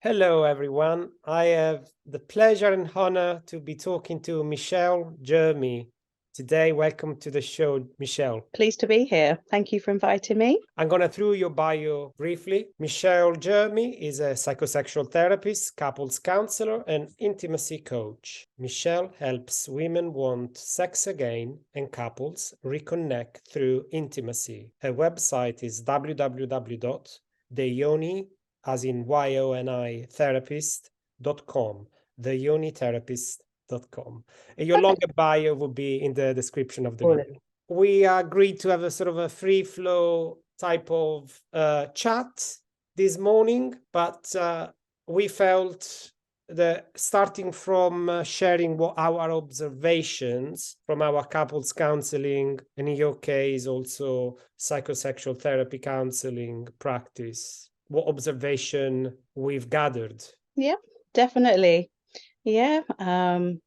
Hello, everyone. I have the pleasure and honor to be talking to Michelle Jermy today. Welcome to the show, Michelle. Pleased to be here. Thank you for inviting me. I'm going to through your bio briefly. Michelle Jermy is a psychosexual therapist, couples counselor, and intimacy coach. Michelle helps women want sex again and couples reconnect through intimacy. Her website is www.theyoni, as in YONI therapist.com, theyonitherapist.com. And your longer bio will be in the description of the video. We agreed to have a sort of a free flow type of chat this morning, but we felt that starting from sharing what our observations from our couples counseling, and in your case also psychosexual therapy counseling practice, what observation we've gathered. Yeah, definitely. Yeah.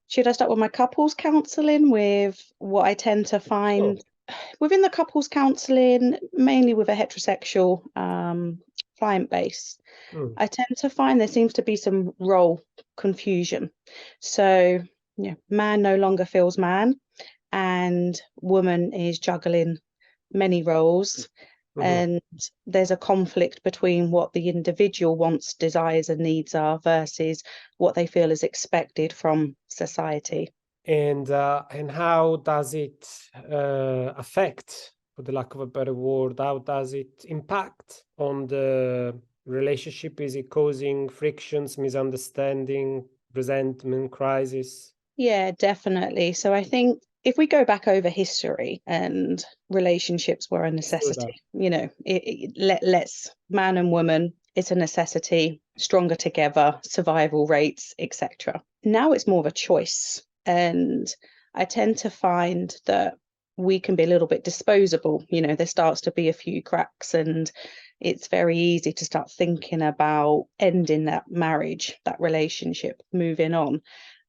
Should I start with my couples counseling, with what I tend to find within the couples counseling, mainly with a heterosexual client base? I tend to find there seems to be some role confusion. So, man no longer feels man, and woman is juggling many roles. And there's a conflict between what the individual wants, desires, and needs are versus what they feel is expected from society. And how does it affect, for the lack of a better word, how does it impact on the relationship? Is it causing frictions, misunderstanding, resentment, crisis? Yeah, definitely. So I think if we go back over history, and relationships were a necessity, let's man and woman, it's a necessity, stronger together, survival rates, etc. Now it's more of a choice. And I tend to find that we can be a little bit disposable. There starts to be a few cracks, and it's very easy to start thinking about ending that marriage, that relationship, moving on,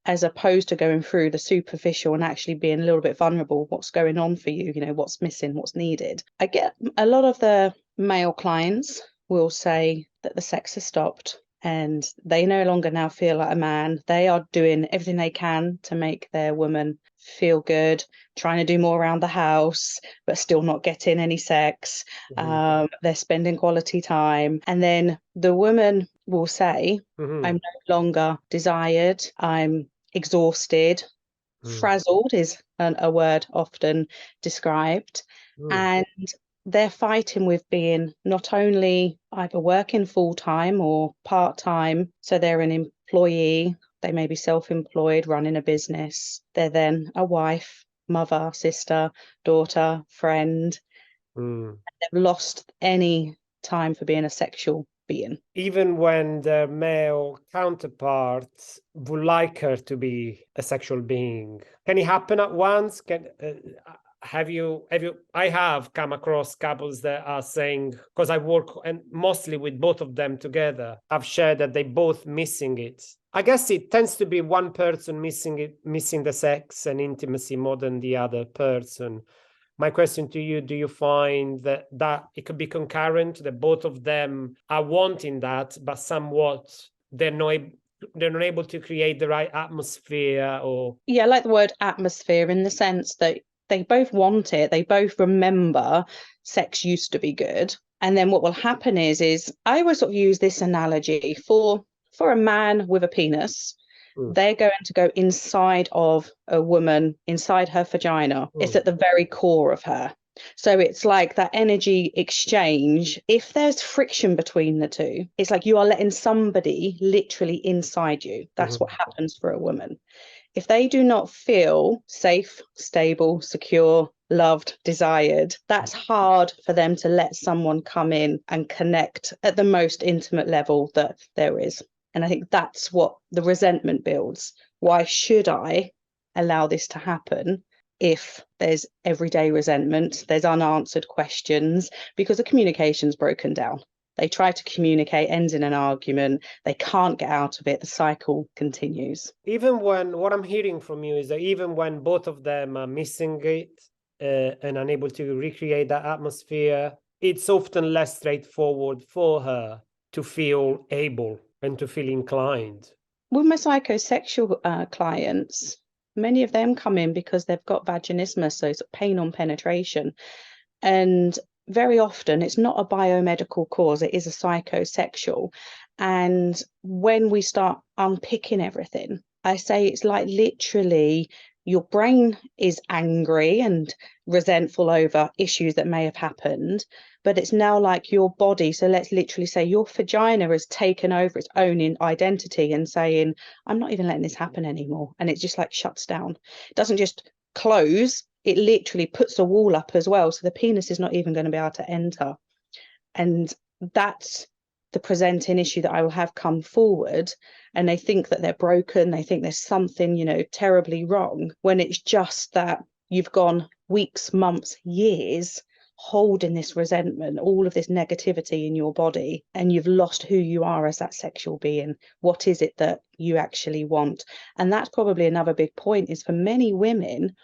as opposed to going through the superficial and actually being a little bit vulnerable. What's going on for you? What's missing, what's needed. I get a lot of the male clients will say that the sex has stopped and they no longer now feel like a man. They are doing everything they can to make their woman feel good, trying to do more around the house, but still not getting any sex. They're spending quality time. And then the woman will say, I'm no longer desired, I'm exhausted, frazzled is a word often described. And they're fighting with being not only either working full-time or part-time, so they're an employee, they may be self-employed, running a business, they're then a wife, mother, sister, daughter, friend. They've lost any time for being a sexual being. Even when their male counterparts would like her to be a sexual being. Can it happen at once? I have come across couples that are saying, because I work and mostly with both of them together, I've shared that they both missing it. I guess it tends to be one person missing the sex and intimacy more than the other person. My question to you, do you find that it could be concurrent, that both of them are wanting that, but somewhat they're not able to create the right atmosphere? Or I like the word atmosphere, in the sense that they both want it, they both remember sex used to be good. And then what will happen is I always sort of use this analogy for a man with a penis. They're going to go inside of a woman, inside her vagina. It's at the very core of her. So it's like that energy exchange. If there's friction between the two, it's like you are letting somebody literally inside you. That's what happens for a woman. If they do not feel safe, stable, secure, loved, desired, that's hard for them to let someone come in and connect at the most intimate level that there is. And I think that's what the resentment builds. Why should I allow this to happen if there's everyday resentment, there's unanswered questions, because the communication's broken down? They try to communicate, ends in an argument, they can't get out of it, the cycle continues. Even when, what I'm hearing from you is that even when both of them are missing it and unable to recreate that atmosphere, it's often less straightforward for her to feel able and to feel inclined. With my psychosexual clients, many of them come in because they've got vaginismus, so it's pain on penetration. And very often it's not a biomedical cause, it is a psychosexual. And when we start unpicking everything, I say it's like literally your brain is angry and resentful over issues that may have happened, but it's now like your body. So let's literally say your vagina has taken over its own identity and saying, I'm not even letting this happen anymore. And it just like shuts down. It doesn't just close, it literally puts a wall up as well. So the penis is not even going to be able to enter. And that's the presenting issue that I will have come forward. And they think that they're broken. They think there's something, terribly wrong, when it's just that you've gone weeks, months, years holding this resentment, all of this negativity in your body, and you've lost who you are as that sexual being. What is it that you actually want? And that's probably another big point, is for many women,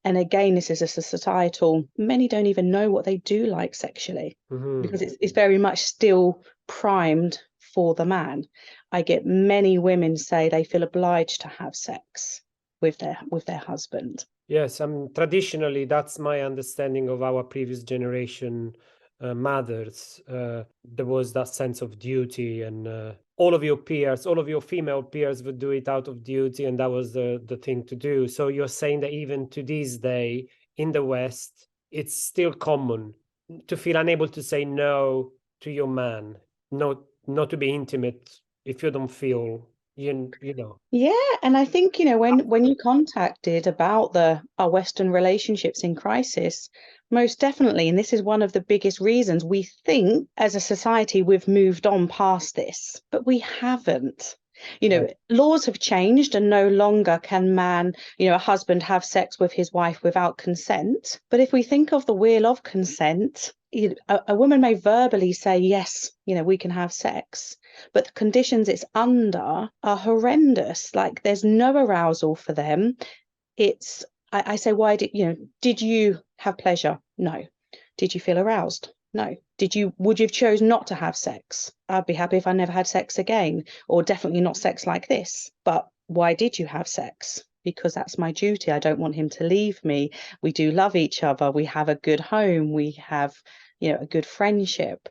and again, this is a societal, many don't even know what they do like sexually, because it's very much still primed for the man. I get many women say they feel obliged to have sex with their husband. Yes, traditionally, that's my understanding of our previous generation mothers. There was that sense of duty, and all of your peers, all of your female peers would do it out of duty, and that was the thing to do. So you're saying that even to this day in the West, it's still common to feel unable to say no to your man, not to be intimate if you don't feel, you know. Yeah, and I think, when you contacted about our Western relationships in crisis, most definitely, and this is one of the biggest reasons we think as a society we've moved on past this, but we haven't. Laws have changed, and no longer can a husband have sex with his wife without consent. But if we think of the wheel of consent, a woman may verbally say, yes, we can have sex, but the conditions it's under are horrendous. Like, there's no arousal for them. I say, why did you have pleasure? No. Did you feel aroused? No. Would you have chose not to have sex? I'd be happy if I never had sex again, or definitely not sex like this. But why did you have sex? Because that's my duty. I don't want him to leave me. We do love each other. We have a good home. We have, a good friendship.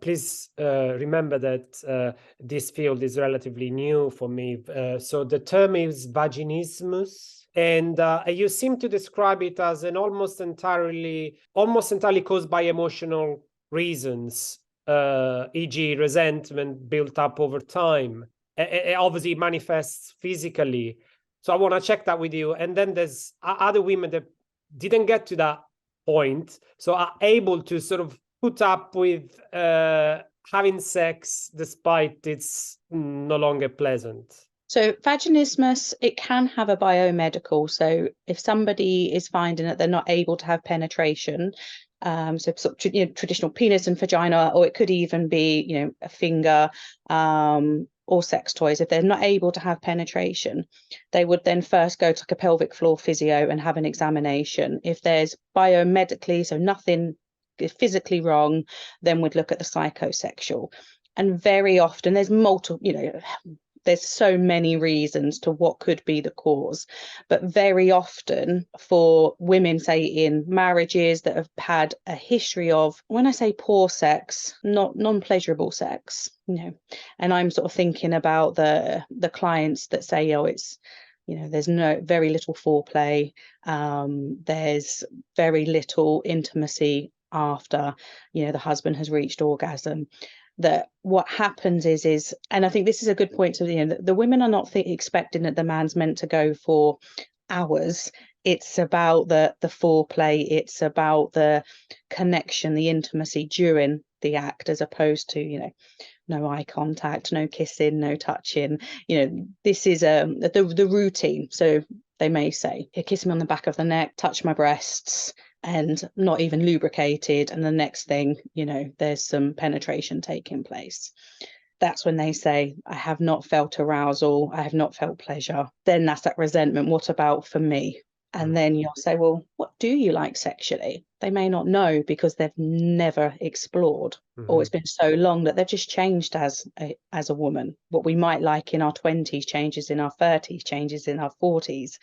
Please remember that this field is relatively new for me. So the term is vaginismus. And you seem to describe it as an almost entirely caused by emotional reasons, e.g. resentment built up over time. It obviously manifests physically. So I want to check that with you. And then there's other women that didn't get to that point, so are able to sort of put up with having sex despite it's no longer pleasant. So vaginismus, it can have a biomedical. So if somebody is finding that they're not able to have penetration, so sort of, traditional penis and vagina, or it could even be, a finger, or sex toys. If they're not able to have penetration, they would then first go to like a pelvic floor physio and have an examination. If there's biomedically, so nothing physically wrong, then we'd look at the psychosexual. And very often there's multiple, there's so many reasons to what could be the cause, but very often for women, say in marriages that have had a history of, when I say poor sex, not non-pleasurable sex, and I'm sort of thinking about the clients that say, it's, there's very little foreplay, there's very little intimacy after, the husband has reached orgasm. That what happens is, and I think this is a good point to the women are not expecting that the man's meant to go for hours. It's about the foreplay, it's about the connection, the intimacy during the act, as opposed to no eye contact, no kissing, no touching. This is the routine. So they may say, kiss me on the back of the neck, touch my breasts, and not even lubricated, and the next thing, there's some penetration taking place. That's when they say, I have not felt arousal, I have not felt pleasure. Then that's that resentment. What about for me? And then you'll say, well, what do you like sexually? They may not know because they've never explored, or it's been so long that they've just changed as a woman. What we might like in our 20s changes in our 30s, changes in our 40s,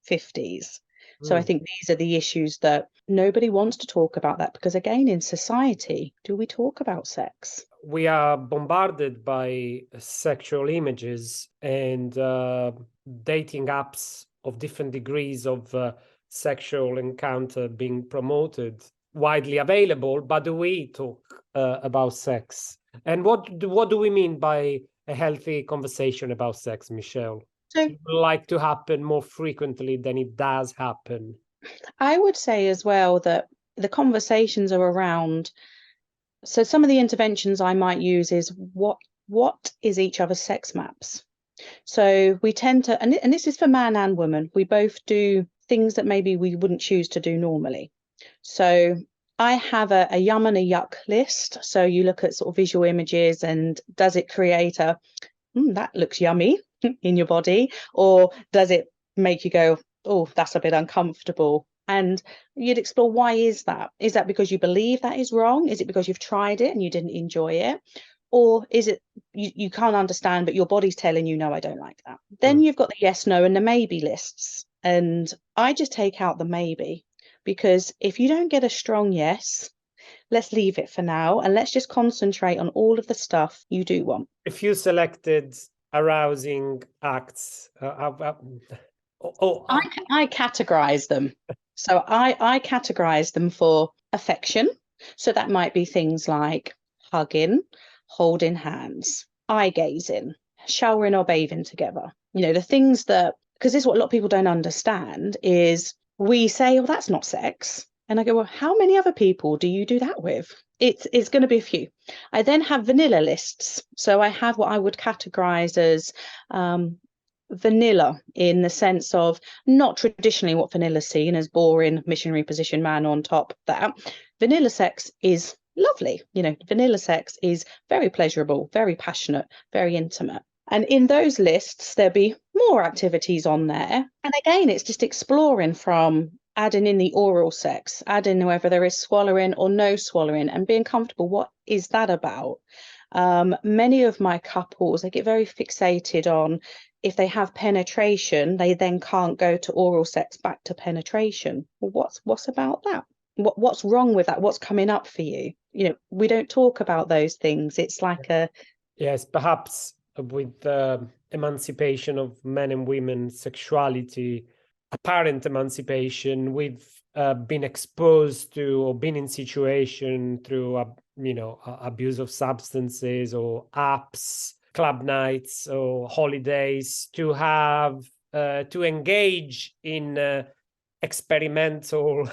50s. So I think these are the issues that nobody wants to talk about that, because again, in society, do we talk about sex? We are bombarded by sexual images and dating apps of different degrees of sexual encounter being promoted, widely available. But do we talk about sex? And what do we mean by a healthy conversation about sex, Michelle? So Like to happen more frequently than it does happen? I would say as well that the conversations are around. So some of the interventions I might use is what is each other's sex maps? So we tend to, and this is for man and woman, we both do things that maybe we wouldn't choose to do normally. So I have a yum and a yuck list. So you look at sort of visual images, and does it create a, that looks yummy in your body? Or does it make you go, oh, that's a bit uncomfortable? And you'd explore, why is that? Is that because you believe that is wrong? Is it because you've tried it and you didn't enjoy it? Or is it you can't understand, but your body's telling you, no, I don't like that? Then you've got the yes, no, and the maybe lists. And I just take out the maybe, because if you don't get a strong yes, let's leave it for now and let's just concentrate on all of the stuff you do want. If you selected arousing acts, I categorize them. So I categorize them for affection. So that might be things like hugging, holding hands, eye gazing, showering or bathing together. The things that, because this is what a lot of people don't understand, is we say, well, that's not sex. And I go, well, how many other people do you do that with? It's going to be a few. I then have vanilla lists. So I have what I would categorize as vanilla, in the sense of not traditionally what vanilla is seen as, boring missionary position man on top. That vanilla sex is lovely. Vanilla sex is very pleasurable, very passionate, very intimate. And in those lists, there'll be more activities on there. And again, it's just exploring from adding in the oral sex, adding whether there is swallowing or no swallowing, and being comfortable. What is that about? Many of my couples, they get very fixated on, if they have penetration, they then can't go to oral sex back to penetration. Well, what's about that? What's wrong with that? What's coming up for you? We don't talk about those things. It's like yes, perhaps with the emancipation of men and women's sexuality, apparent emancipation, we've been exposed to or been in situation through abuse of substances or apps, club nights or holidays, to have to engage in experimental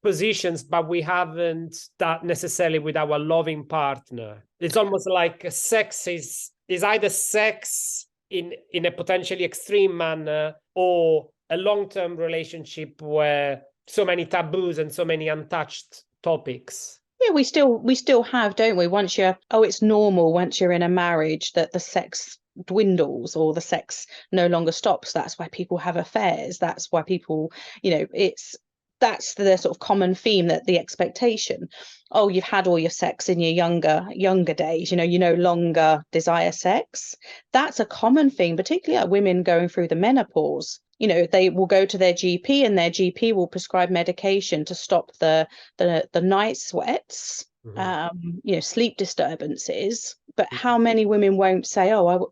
positions, but we haven't that necessarily with our loving partner. It's almost like sex is either sex in a potentially extreme manner, or a long-term relationship where so many taboos and so many untouched topics. Yeah, we still have, don't we? Once it's normal once you're in a marriage that the sex dwindles or the sex no longer stops. That's why people have affairs. That's why people, that's the sort of common theme, that the expectation, oh, you've had all your sex in your younger days, you no longer desire sex. That's a common thing, particularly at women going through the menopause. They will go to their GP and their GP will prescribe medication to stop the night sweats, sleep disturbances. But how many women won't say, oh,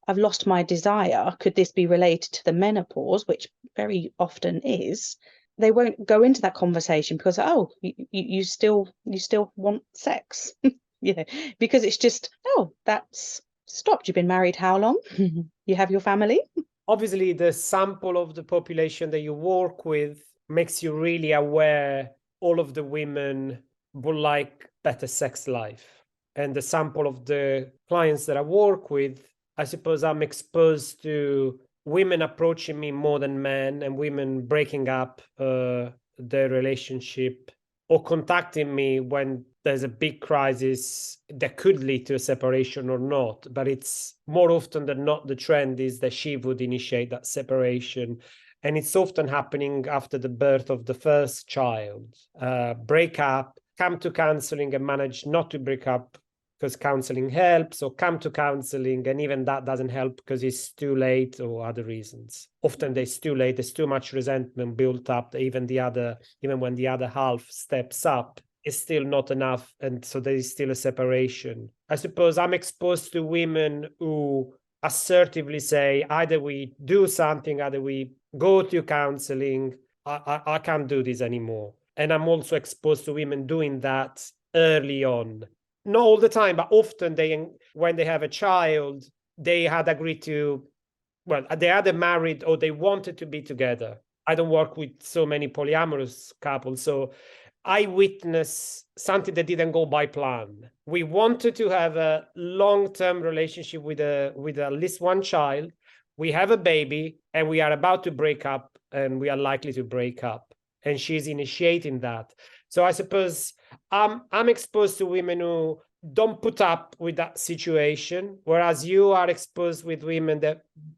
I've lost my desire. Could this be related to the menopause, which very often is? They won't go into that conversation because, oh, you still want sex, because it's just, oh, that's stopped. You've been married how long? You have your family. Obviously, the sample of the population that you work with makes you really aware all of the women would like better sex life. And the sample of the clients that I work with, I suppose I'm exposed to women approaching me more than men, and women breaking up their relationship or contacting me when there's a big crisis that could lead to a separation or not. But it's more often than not, the trend is that she would initiate that separation. And it's often happening after the birth of the first child. Break up, come to counseling and manage not to break up because counseling helps, or come to counseling and even that doesn't help because it's too late or other reasons. Often it's too late, there's too much resentment built up, even when the other half steps up, it's still not enough, and so there is still a separation. I suppose I'm exposed to women who assertively say either we do something, either we go to counseling, I can't do this anymore. And I'm also exposed to women doing that early on. Not all the time, but often when they have a child, they had agreed to, well, they either married or they wanted to be together. I don't work with so many polyamorous couples, so I witnessed something that didn't go by plan. We wanted to have a long-term relationship with at least one child. We have a baby and we are about to break up, and we are likely to break up. And she's initiating that. So I suppose I'm exposed to women who don't put up with that situation, whereas you are exposed with women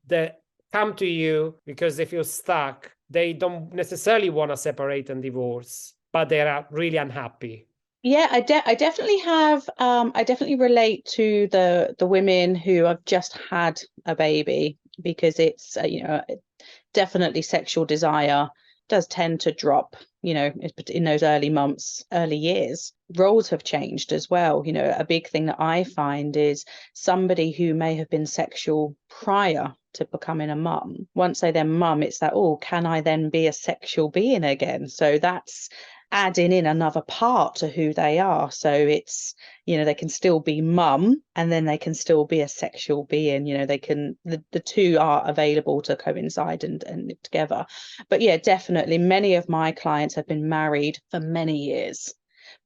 that come to you because they feel stuck. They don't necessarily want to separate and divorce, but they are really unhappy. Yeah, I definitely have. I definitely relate to the women who have just had a baby, because it's definitely sexual desire does tend to drop, in those early months, early years. Roles have changed as well. A big thing that I find is somebody who may have been sexual prior to becoming a mum, once they're mum, it's that, oh, can I then be a sexual being again? So that's adding in another part to who they are. So it's, they can still be mum and then they can still be a sexual being. They can, the two are available to coincide and live together. But yeah, definitely many of my clients have been married for many years.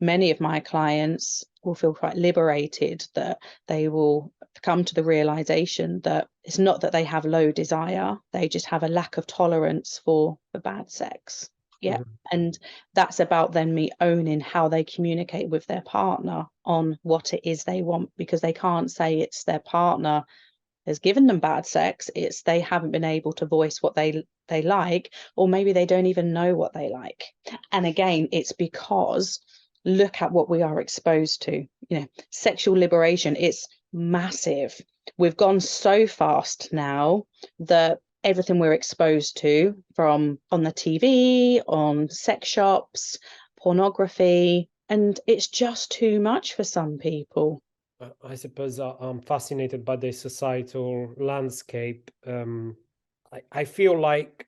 Many of my clients will feel quite liberated, that they will come to the realization that it's not that they have low desire, they just have a lack of tolerance for bad sex. Yeah. Mm-hmm. And that's about then me owning how they communicate with their partner on what it is they want, because they can't say it's their partner has given them bad sex. It's they haven't been able to voice what they like, or maybe they don't even know what they like. And again, it's because look at what we are exposed to. Sexual liberation, it's massive. We've gone so fast now that everything we're exposed to, from on the TV, on sex shops, pornography, and it's just too much for some people. I suppose I'm fascinated by the societal landscape. I feel like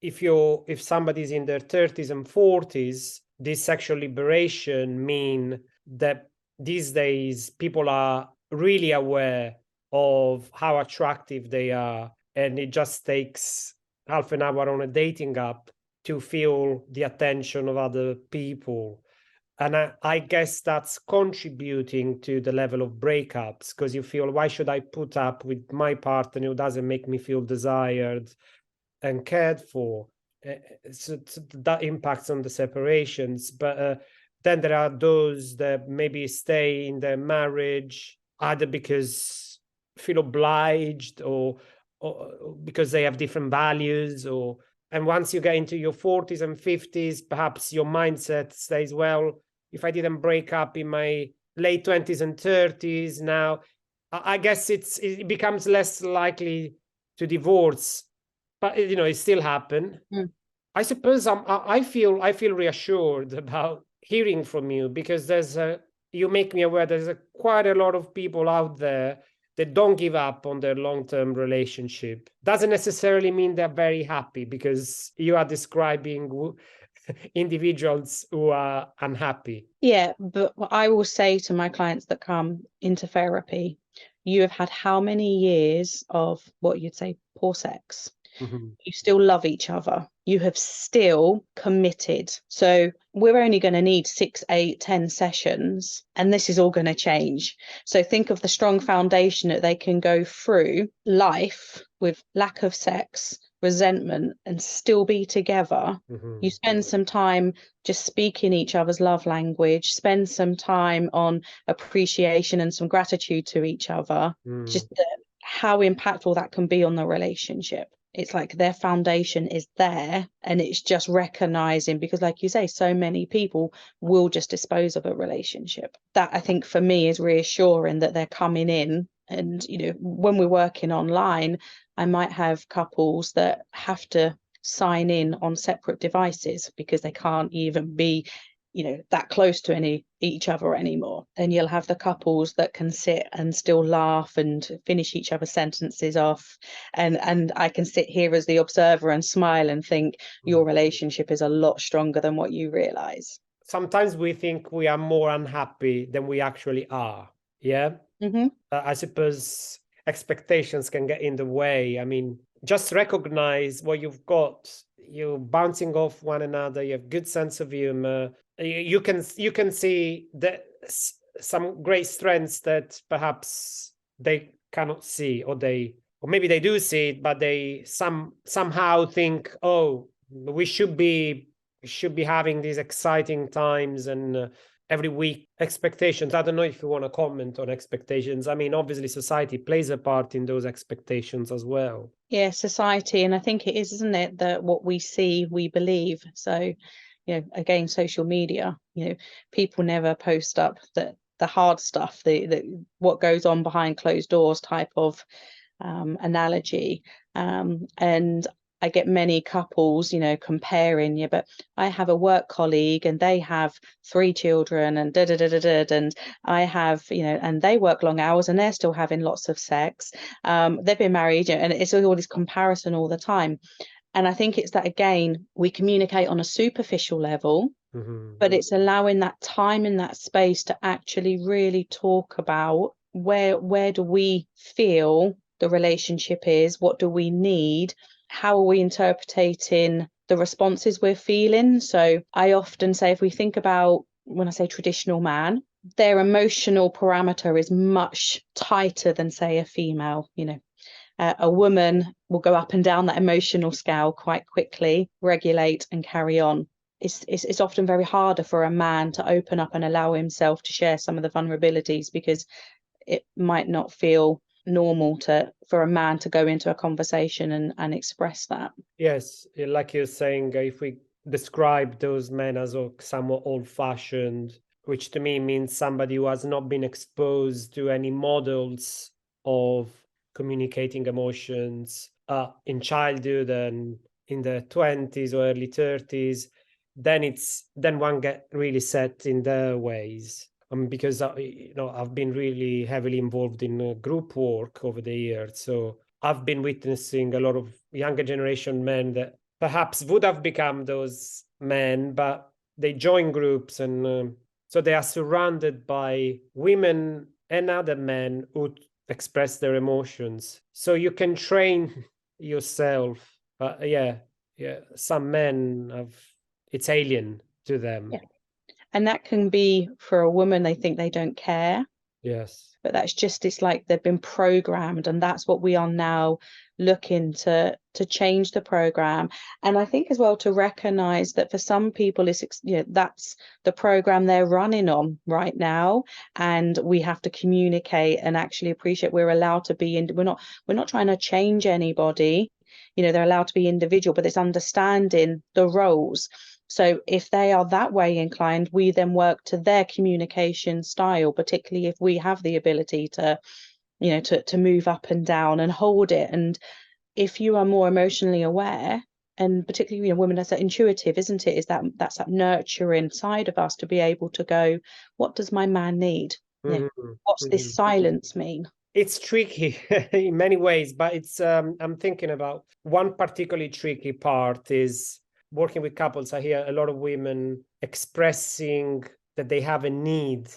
if somebody's in their 30s and 40s, this sexual liberation mean that these days people are really aware of how attractive they are, and it just takes half an hour on a dating app to feel the attention of other people. And I guess that's contributing to the level of breakups, because you feel, why should I put up with my partner who doesn't make me feel desired and cared for? So that impacts on the separations. But then there are those that maybe stay in their marriage either because feel obliged, or because they have different values, and once you get into your 40s and 50s, perhaps your mindset stays, well, if I didn't break up in my late 20s and 30s, now I guess it becomes less likely to divorce. But it still happen. I suppose I feel reassured about hearing from you, because you make me aware there's quite a lot of people out there that don't give up on their long-term relationship. Doesn't necessarily mean they're very happy, because you are describing individuals who are unhappy. Yeah, but what I will say to my clients that come into therapy, you have had how many years of what you'd say poor sex? Mm-hmm. You still love each other. You have still committed. So we're only going to need 6, 8, 10 sessions, and this is all going to change. So think of the strong foundation that they can go through life with lack of sex, resentment, and still be together. Mm-hmm. You spend some time just speaking each other's love language, spend some time on appreciation and some gratitude to each other. Just how impactful that can be on the relationship. It's like their foundation is there, and it's just recognizing, because like you say, so many people will just dispose of a relationship. That, I think, for me, is reassuring that they're coming in. And, you know, when we're working online, I might have couples that have to sign in on separate devices because they can't even be, you know, that close to each other anymore. Then you'll have the couples that can sit and still laugh and finish each other's sentences off, and I can sit here as the observer and smile and think your relationship is a lot stronger than what you realize. Sometimes we think we are more unhappy than we actually are. Yeah. I suppose expectations can get in the way. I mean, just recognize what you've got. You're bouncing off one another. You have good sense of humor. You can see that some great strengths that perhaps they cannot see, or maybe they do see it, but they somehow think, oh, we should be having these exciting times and every week expectations. I don't know if you want to comment on expectations. I mean, obviously society plays a part in those expectations as well. Yeah, society. And I think it is, isn't it, that what we see, we believe. So, you know, again, social media, you know, people never post up the hard stuff, the what goes on behind closed doors type of analogy. And I get many couples, you know, comparing, yeah, but I have a work colleague and they have 3 children and and I have, you know, and they work long hours and they're still having lots of sex. They've been married, you know, and it's all this comparison all the time. And I think it's that, again, we communicate on a superficial level, but it's allowing that time and that space to actually really talk about where do we feel the relationship is, what do we need, how are we interpreting the responses we're feeling. So I often say, if we think about, when I say traditional man, their emotional parameter is much tighter than, say, a female. You know, a woman will go up and down that emotional scale quite quickly, regulate and carry on. It's often very harder for a man to open up and allow himself to share some of the vulnerabilities, because it might not feel normal for a man to go into a conversation and express that. Yes, like you're saying, if we describe those men as somewhat old-fashioned, which to me means somebody who has not been exposed to any models of communicating emotions in childhood and in the 20s or early 30s, then one get really set in their ways. Because you know, I've been really heavily involved in group work over the years, so I've been witnessing a lot of younger generation men that perhaps would have become those men, but they join groups, and so they are surrounded by women and other men who express their emotions. So you can train yourself. Yeah, some men it's alien to them. Yeah. And that can be, for a woman, they think they don't care. Yes. But that's just, it's like they've been programmed, and that's what we are now looking to change the program. And I think as well to recognize that for some people, it's, you know, that's the program they're running on right now, and we have to communicate and actually appreciate we're allowed to be in. We're not trying to change anybody. You know, they're allowed to be individual, but it's understanding the roles. So if they are that way inclined, we then work to their communication style, particularly if we have the ability to, you know, to move up and down and hold it. And if you are more emotionally aware, and particularly, you know, women, that's that intuitive, isn't it? That's that nurturing side of us to be able to go, what does my man need? What's this silence mean? It's tricky in many ways, but it's I'm thinking about one particularly tricky part is working with couples. I hear a lot of women expressing that they have a need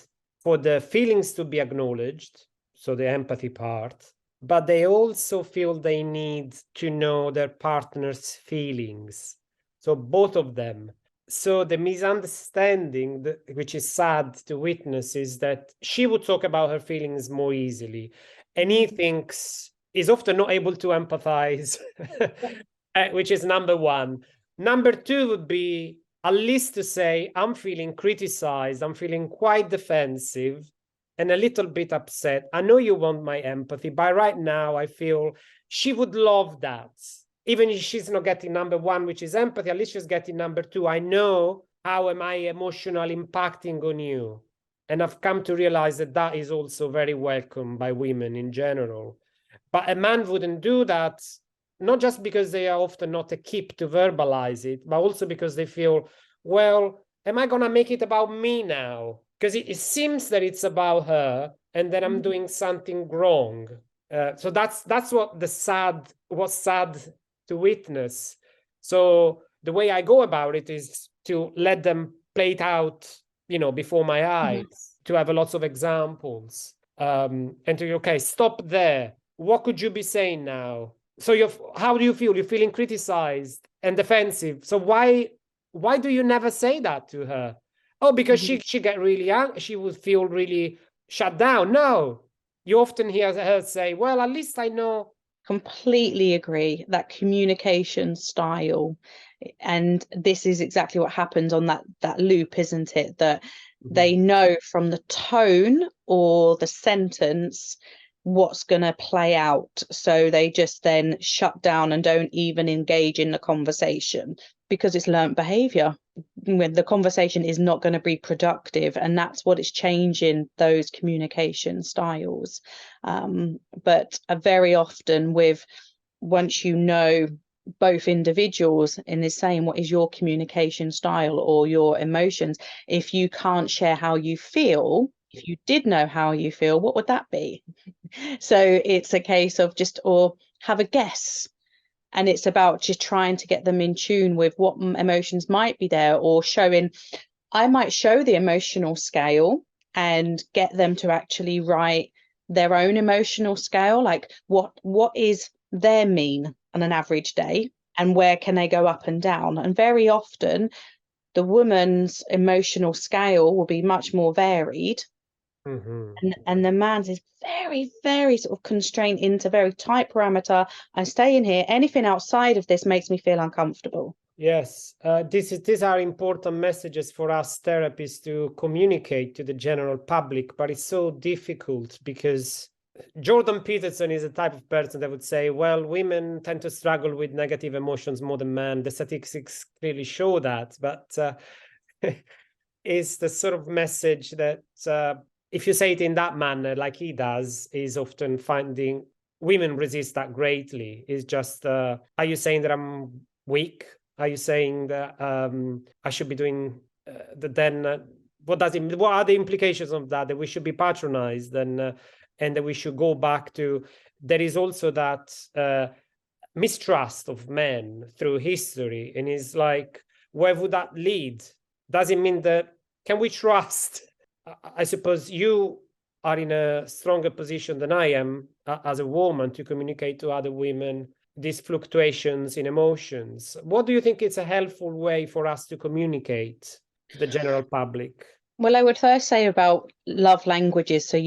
for the feelings to be acknowledged, so the empathy part, but they also feel they need to know their partner's feelings. So both of them. So the misunderstanding, which is sad to witness, is that she would talk about her feelings more easily, and he thinks is often not able to empathize, which is number one. Number two would be at least to say, I'm feeling criticized, I'm feeling quite defensive and a little bit upset. I know you want my empathy, but right now I feel she would love that. even if she's not getting number one, which is empathy, at least she's getting number two. I know how am I emotionally impacting on you. And I've come to realize that that is also very welcome by women in general. But a man wouldn't do that, not just because they are often not equipped to verbalize it, but also because they feel, well, am I going to make it about me now? Because it seems that it's about her and that I'm doing something wrong. So that's what's sad to witness. So the way I go about it is to let them play it out, before my eyes, to have lots of examples, and to, okay, stop there. What could you be saying now? So how do you feel? You're feeling criticized and defensive. So why do you never say that to her? Oh, because she get really angry. She would feel really shut down. No, you often hear her say, well, at least I know. Completely agree. That communication style, and this is exactly what happens on that loop, isn't it? That they know from the tone or the sentence what's going to play out, so they just then shut down and don't even engage in the conversation because it's learnt behavior. When the conversation is not going to be productive, and that's what is changing those communication styles. But very often once you know both individuals in the same, what is your communication style or your emotions, if you can't share how you feel, if you did know how you feel, what would that be? So it's a case of or have a guess. And it's about just trying to get them in tune with what emotions might be there, or I might show the emotional scale and get them to actually write their own emotional scale, like what is their mean on an average day and where can they go up and down. And very often the woman's emotional scale will be much more varied. And the man's is very, very sort of constrained into very tight parameter. I stay in here. Anything outside of this makes me feel uncomfortable. Yes, these are important messages for us therapists to communicate to the general public, but it's so difficult because Jordan Peterson is a type of person that would say, well, women tend to struggle with negative emotions more than men. The statistics clearly show that, but is the sort of message that if you say it in that manner, like he does, is often finding women resist that greatly. Is just, are you saying that I'm weak? Are you saying that I should be doing then? What are the implications of that? That we should be patronized and that we should go back to. There is also that mistrust of men through history, and it's like, where would that lead? Does it mean that can we trust? I suppose you are in a stronger position than I am as a woman to communicate to other women these fluctuations in emotions. What do you think is a helpful way for us to communicate to the general public? Well, I would first say about love languages. So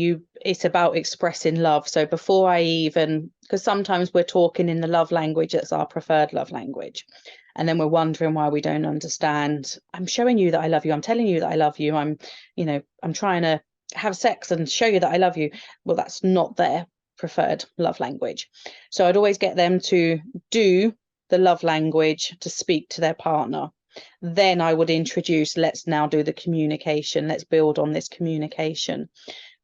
it's about expressing love. So before because sometimes we're talking in the love language that's our preferred love language. And then we're wondering why we don't understand. I'm showing you that I love you. I'm telling you that I love you. I'm trying to have sex and show you that I love you. Well, that's not their preferred love language. So I'd always get them to do the love language to speak to their partner. Then I would introduce, let's now do the communication. Let's build on this communication.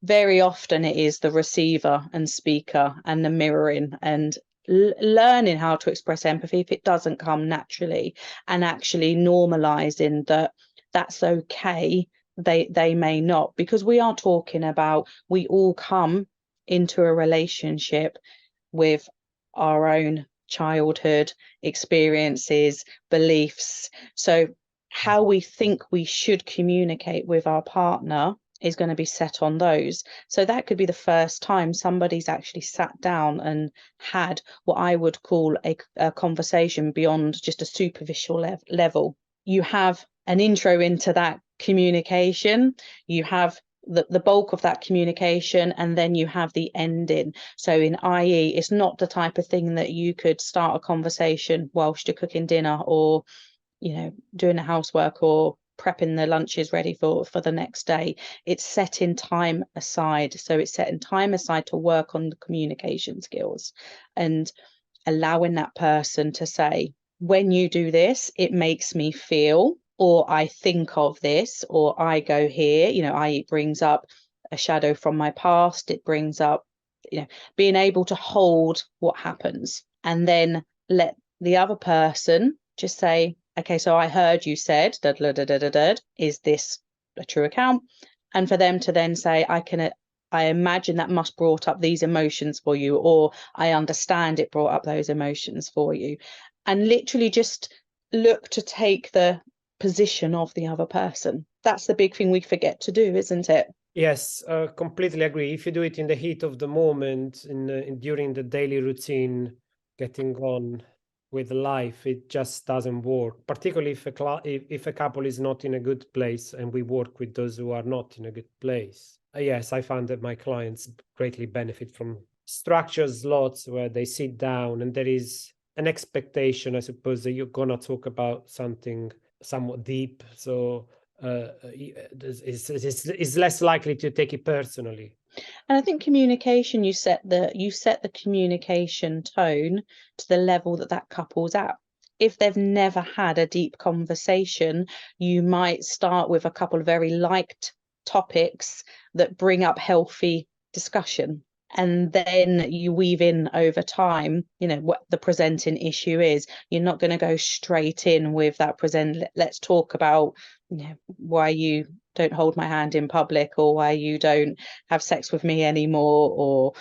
Very often it is the receiver and speaker and the mirroring and learning how to express empathy if it doesn't come naturally, and actually normalizing that that's okay. They may not, because we are talking about, we all come into a relationship with our own childhood experiences, beliefs. So how we think we should communicate with our partner is going to be set on those. So that could be the first time somebody's actually sat down and had what I would call a conversation beyond just a superficial level. You have an intro into that communication, you have the bulk of that communication, and then you have the ending. So in IE, it's not the type of thing that you could start a conversation whilst you're cooking dinner or doing the housework or prepping the lunches ready for the next day. It's setting time aside. So it's setting time aside to work on the communication skills. And allowing that person to say, when you do this, it makes me feel, or I think of this, or I go here, it brings up a shadow from my past. It brings up, being able to hold what happens, and then let the other person just say, okay, so I heard you said, da, da, da, da, da, da, is this a true account? And for them to then say, I imagine that must brought up these emotions for you, or I understand it brought up those emotions for you. And literally just look to take the position of the other person. That's the big thing we forget to do, isn't it? Yes, completely agree. If you do it in the heat of the moment, during the daily routine, getting on with life, it just doesn't work. Particularly if a couple is not in a good place, and we work with those who are not in a good place. Yes, I found that my clients greatly benefit from structured slots where they sit down and there is an expectation, I suppose, that you're gonna talk about something somewhat deep. So is less likely to take it personally. And I think communication, you set the communication tone to the level that couple's at. If they've never had a deep conversation, you might start with a couple of very liked topics that bring up healthy discussion. And then you weave in over time, what the presenting issue is. You're not going to go straight in with that let's talk about, why you don't hold my hand in public, or why you don't have sex with me anymore, or,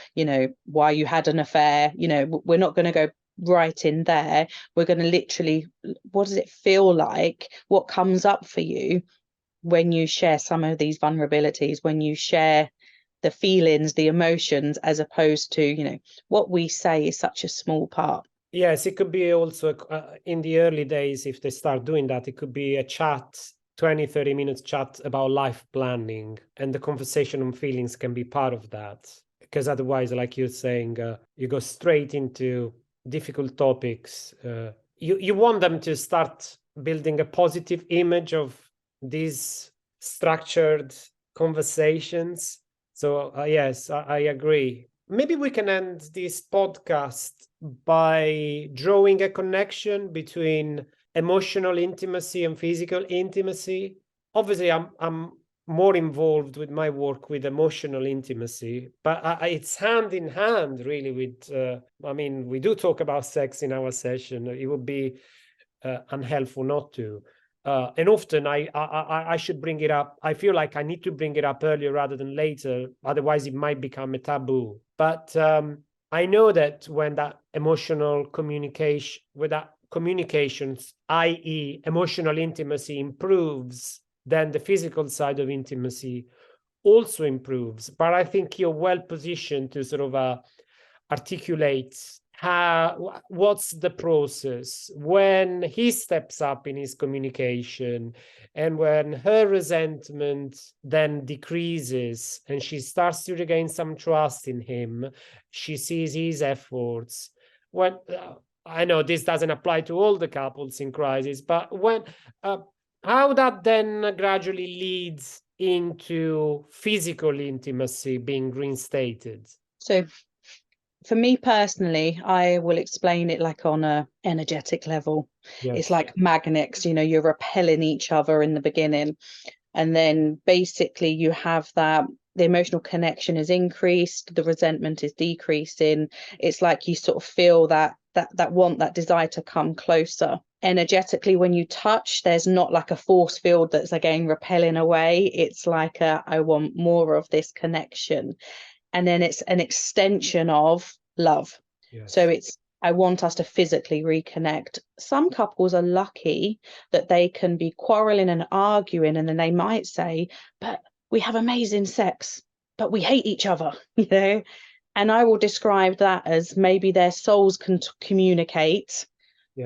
why you had an affair. We're not going to go right in there. We're going to literally, what does it feel like? What comes up for you when you share some of these vulnerabilities, when you share the feelings, the emotions, as opposed to, what we say is such a small part. Yes, it could be also in the early days, if they start doing that, it could be a chat, 20-30 minutes chat about life planning, and the conversation on feelings can be part of that. Because otherwise, like you're saying, you go straight into difficult topics. You want them to start building a positive image of these structured conversations. So yes, I agree. Maybe we can end this podcast by drawing a connection between emotional intimacy and physical intimacy. Obviously, I'm more involved with my work with emotional intimacy, but it's hand in hand really with, we do talk about sex in our session. It would be unhelpful not to. And often I should bring it up. I feel like I need to bring it up earlier rather than later. Otherwise, it might become a taboo. But I know that when that emotional communication, with that communications, i.e. emotional intimacy, improves, then the physical side of intimacy also improves. But I think you're well positioned to sort of articulate what's the process when he steps up in his communication, and when her resentment then decreases and she starts to regain some trust in him, she sees his efforts. When I know this doesn't apply to all the couples in crisis, but when how that then gradually leads into physical intimacy being reinstated. So for me personally, I will explain it like on a energetic level. Yes. It's like magnets, you're repelling each other in the beginning. And then basically you have that, the emotional connection is increased, the resentment is decreasing. It's like you sort of feel that want, that desire to come closer. Energetically, when you touch, there's not like a force field that's again repelling away. It's like I want more of this connection. And then it's an extension of love. Yes. So I want us to physically reconnect. Some couples are lucky that they can be quarreling and arguing, and then they might say, but we have amazing sex, but we hate each other, And I will describe that as maybe their souls can communicate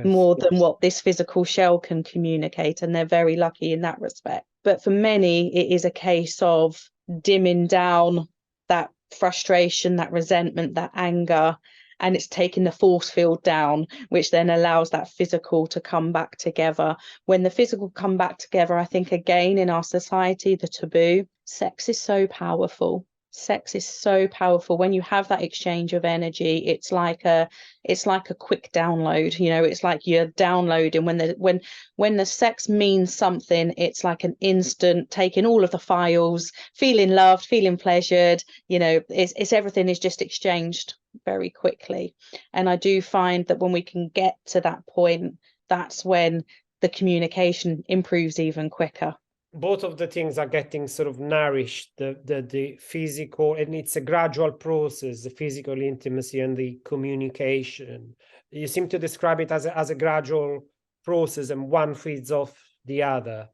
more than what this physical shell can communicate, and they're very lucky in that respect. But for many, it is a case of dimming down that frustration, that resentment, that anger, and it's taking the force field down, which then allows that physical to come back together. When the physical come back together, I think again in our society, the taboo, sex is so powerful. Sex is so powerful. When you have that exchange of energy, it's like a quick download. You know, it's like you're downloading. When the sex means something, it's like an instant taking all of the files, feeling loved, feeling pleasured. You know, it's everything is just exchanged very quickly. And I do find that when we can get to that point, that's when the communication improves even quicker. Both of the things are getting sort of nourished, the physical, and it's a gradual process, the physical intimacy and the communication. You seem to describe it as a gradual process, and one feeds off the other.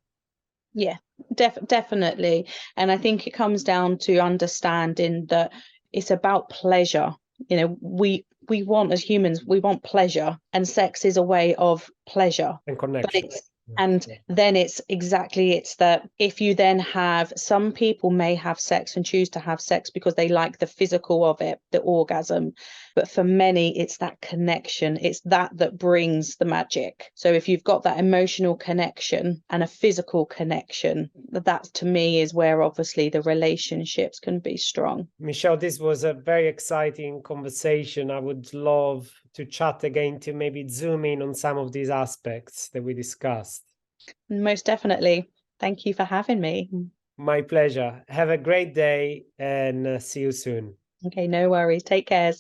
Yeah, definitely. And I think it comes down to understanding that it's about pleasure. You know, we want, as humans, we want pleasure, and sex is a way of pleasure And connection. Then it's that if you then have, some people may have sex and choose to have sex because they like the physical of it, the orgasm, but for many it's that connection, it's that brings the magic. So if you've got that emotional connection and a physical connection, that to me is where obviously the relationships can be strong. Michelle, this was a very exciting conversation. I would love to chat again, to maybe zoom in on some of these aspects that we discussed. Most definitely. Thank you for having me. My pleasure. Have a great day, and see you soon. Okay, no worries. Take care.